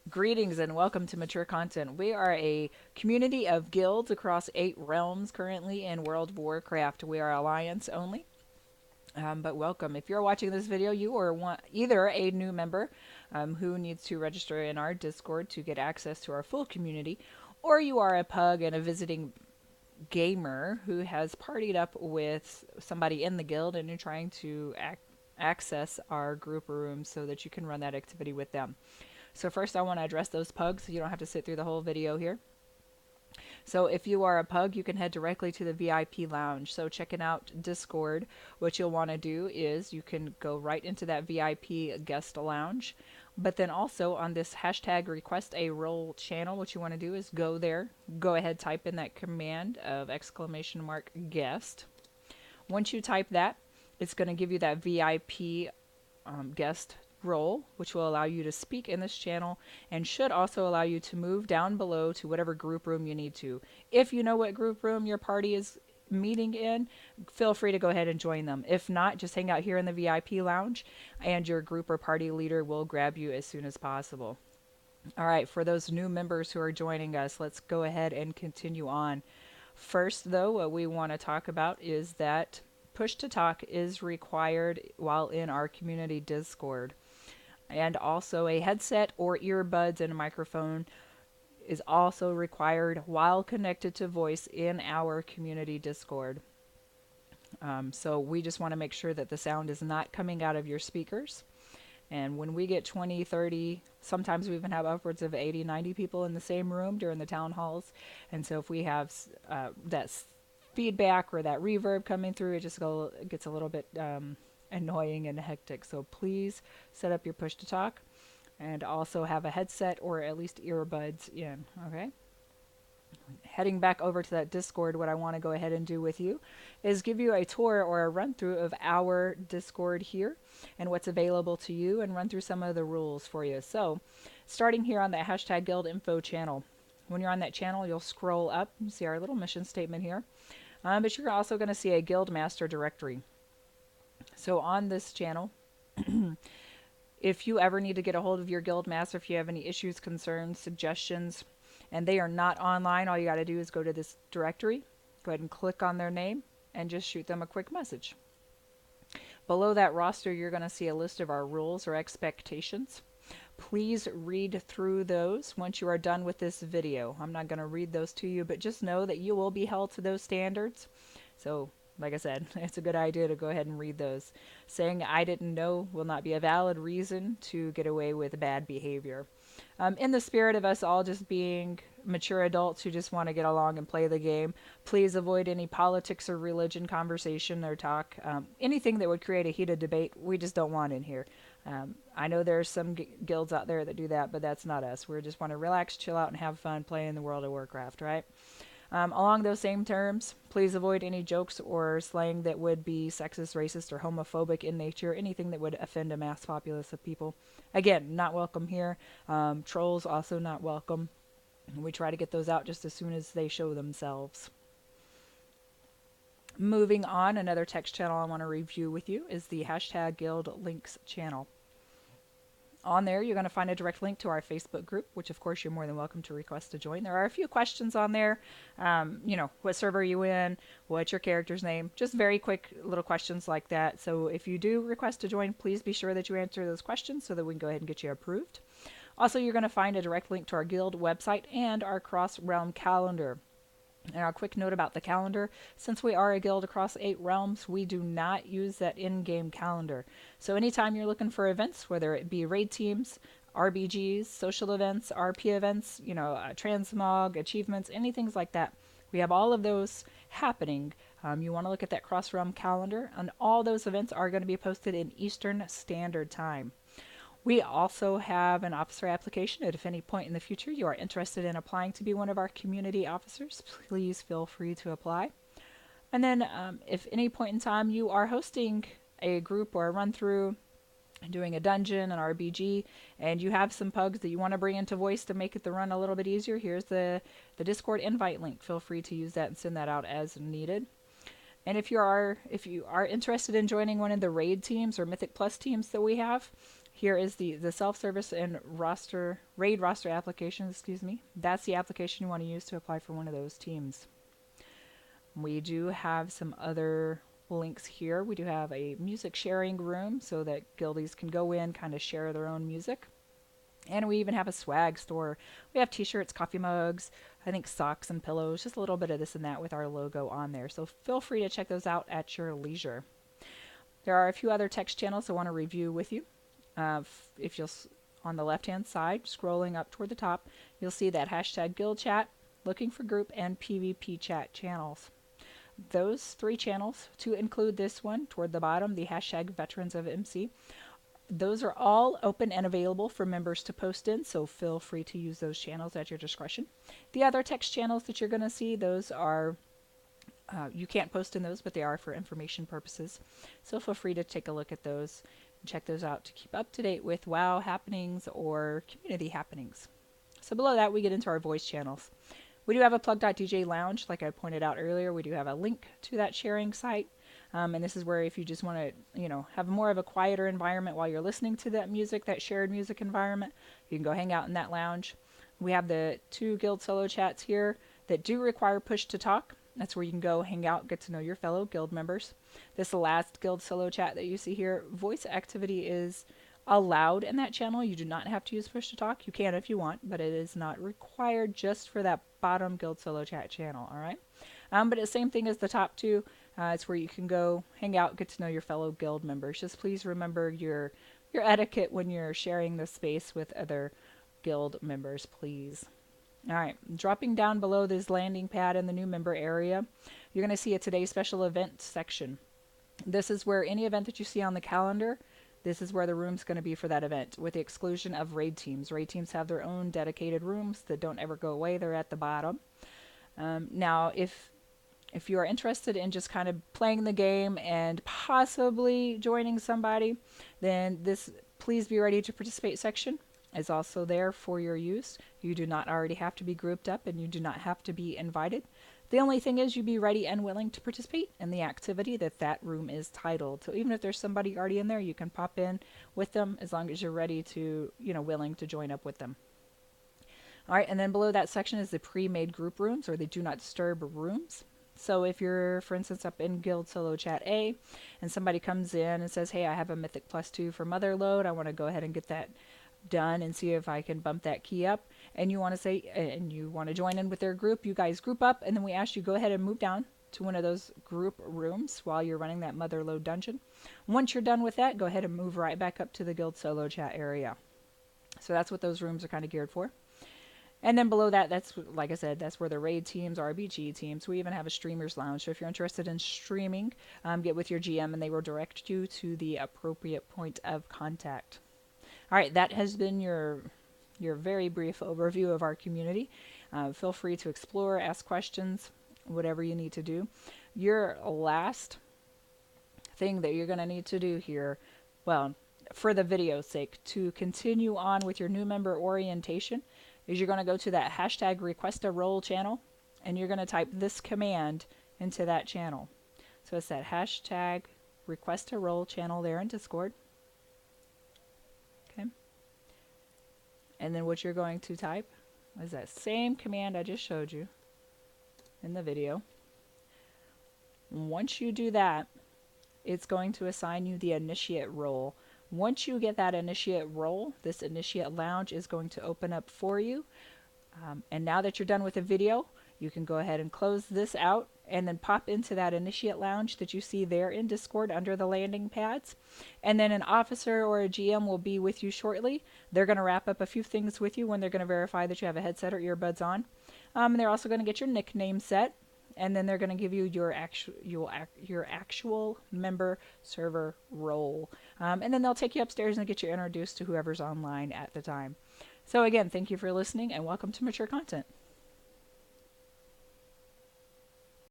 Greetings and welcome to Mature Content. We are a community of guilds across 8 realms currently in World of Warcraft. We are Alliance only, but welcome. If you're watching this video, you are either a new member who needs to register in our Discord to get access to our full community, or you are a pug and a visiting gamer who has partied up with somebody in the guild and you're trying to access our group room so that you can run that activity with them. So first I want to address those pugs so you don't have to sit through the whole video here. So if you are a pug, you can head directly to the VIP lounge. So checking out Discord, what you'll want to do is you can go right into that VIP guest lounge. But then also on this hashtag request a role channel, what you want to do is go there, go ahead, type in that command of !guest. Once you type that, it's going to give you that VIP guest role, which will allow you to speak in this channel and should also allow you to move down below to whatever group room you need to. If you know what group room your party is meeting in, feel free to go ahead and join them. If not, just hang out here in the VIP lounge and your group or party leader will grab you as soon as possible. All right, for those new members who are joining us, let's go ahead and continue on. First, though, what we want to talk about is that push to talk is required while in our community Discord. And also a headset or earbuds and a microphone is also required while connected to voice in our community Discord. So we just want to make sure that the sound is not coming out of your speakers. And when we get 20, 30, sometimes we even have upwards of 80, 90 people in the same room during the town halls. And so if we have that feedback or that reverb coming through, it just gets a little bit annoying and hectic. So please set up your push to talk and also have a headset or at least earbuds in, okay? Heading back over to that Discord, what I want to go ahead and do with you is give you a tour or a run through of our Discord here and what's available to you and run through some of the rules for you. So starting here on that hashtag guild info channel, when you're on that channel, you'll scroll up and see our little mission statement here. But you're also going to see a guild master directory. So on this channel, if you ever need to get a hold of your guild master, if you have any issues, concerns, suggestions, and they are not online, all you got to do is go to this directory, go ahead and click on their name, and just shoot them a quick message. Below that roster, you're going to see a list of our rules or expectations. Please read through those once you are done with this video. I'm not going to read those to you, but just know that you will be held to those standards. So, like I said, it's a good idea to go ahead and read those. Saying I didn't know will not be a valid reason to get away with bad behavior. In the spirit of us all just being mature adults who just want to get along and play the game, please avoid any politics or religion conversation or talk. Anything that would create a heated debate, we just don't want in here. I know there's some guilds out there that do that, but that's not us. We just want to relax, chill out, and have fun playing the World of Warcraft, right? Along those same terms, please avoid any jokes or slang that would be sexist, racist, or homophobic in nature, anything that would offend a mass populace of people. Again, not welcome here. Trolls also not welcome. We try to get those out just as soon as they show themselves. Moving on, another text channel I want to review with you is the hashtag guild links channel. On there, you're going to find a direct link to our Facebook group, which of course you're more than welcome to request to join. There are a few questions on there. What server are you in? What's your character's name? Just very quick little questions like that. So if you do request to join, please be sure that you answer those questions so that we can go ahead and get you approved. Also, you're going to find a direct link to our guild website and our cross-realm calendar. And a quick note about the calendar, since we are a guild across 8 realms, we do not use that in-game calendar. So anytime you're looking for events, whether it be raid teams, RBGs, social events, RP events, transmog, achievements, anything like that, we have all of those happening. You want to look at that cross-realm calendar, and all those events are going to be posted in Eastern Standard Time. We also have an officer application. At if any point in the future you are interested in applying to be one of our community officers, please feel free to apply. And then if any point in time you are hosting a group or a run through, doing a dungeon, an RBG, and you have some pugs that you want to bring into voice to make the run a little bit easier, here's the Discord invite link. Feel free to use that and send that out as needed. And if you are interested in joining one of the raid teams or Mythic Plus teams that we have, Here is the self-service and raid roster application, excuse me. That's the application you want to use to apply for one of those teams. We do have some other links here. We do have a music sharing room so that guildies can go in, kind of share their own music. And we even have a swag store. We have t-shirts, coffee mugs, I think socks and pillows, just a little bit of this and that with our logo on there. So feel free to check those out at your leisure. There are a few other text channels I want to review with you. If you'll, on the left-hand side, scrolling up toward the top, you'll see that hashtag guild chat, looking for group, and PvP chat channels. Those 3 channels, to include this one toward the bottom, the hashtag Veterans of MC, those are all open and available for members to post in, so feel free to use those channels at your discretion. The other text channels that you're going to see, those are, you can't post in those, but they are for information purposes. So feel free to take a look at those and check those out to keep up to date with WoW happenings or community happenings. So below that, we get into our voice channels. We do have a plug.dj lounge, like I pointed out earlier. We do have a link to that sharing site. And this is where if you just want to, have more of a quieter environment while you're listening to that music, that shared music environment, you can go hang out in that lounge. We have the 2 guild solo chats here that do require push to talk. That's where you can go hang out, get to know your fellow guild members. This last guild solo chat that you see here, voice activity is allowed in that channel. You do not have to use push to talk. You can if you want, but it is not required just for that bottom guild solo chat channel, all right? But it's the same thing as the top 2. It's where you can go hang out, get to know your fellow guild members. Just please remember your etiquette when you're sharing the space with other guild members, please. All right, dropping down below this landing pad in the new member area, you're going to see a today's special event section. This is where any event that you see on the calendar, this is where the room's going to be for that event, with the exclusion of raid teams. Raid teams have their own dedicated rooms that don't ever go away. They're at the bottom. Now, if you are interested in just kind of playing the game and possibly joining somebody, then this please be ready to participate section is also there for your use. You do not already have to be grouped up and you do not have to be invited. The only thing is you be ready and willing to participate in the activity that room is titled. So even if there's somebody already in there, you can pop in with them as long as you're ready to, willing to join up with them. All right, and then below that section is the pre-made group rooms, or the do not disturb rooms. So if you're, for instance, up in Guild Solo Chat A, and somebody comes in and says, hey, I have a Mythic +2 for Motherload, I want to go ahead and get that done and see if I can bump that key up, and you want to say, and you want to join in with their group, you guys group up, and then we ask you go ahead and move down to one of those group rooms while you're running that Motherload dungeon. Once you're done with that, go ahead and move right back up to the Guild Solo Chat area. So that's what those rooms are kind of geared for. And then below that, that's, like I said, that's where the raid teams, RBG teams, we even have a streamer's lounge. So if you're interested in streaming, get with your GM and they will direct you to the appropriate point of contact. All right, that has been your very brief overview of our community. Feel free to explore, ask questions, whatever you need to do. Your last thing that you're going to need to do here, well, for the video's sake, to continue on with your new member orientation, is you're going to go to that hashtag request a role channel, and you're going to type this command into that channel. So it's that hashtag request a role channel there in Discord. Okay. And then what you're going to type is that same command I just showed you in the video. Once you do that, it's going to assign you the initiate role. Once you get that initiate role, this initiate lounge is going to open up for you. And now that you're done with the video, you can go ahead and close this out and then pop into that initiate lounge that you see there in Discord under the landing pads. And then an officer or a GM will be with you shortly. They're going to wrap up a few things with you when they're going to verify that you have a headset or earbuds on. And they're also going to get your nickname set. And then they're going to give you your actual member server role. And then they'll take you upstairs and get you introduced to whoever's online at the time. So again, thank you for listening and welcome to Mature Content.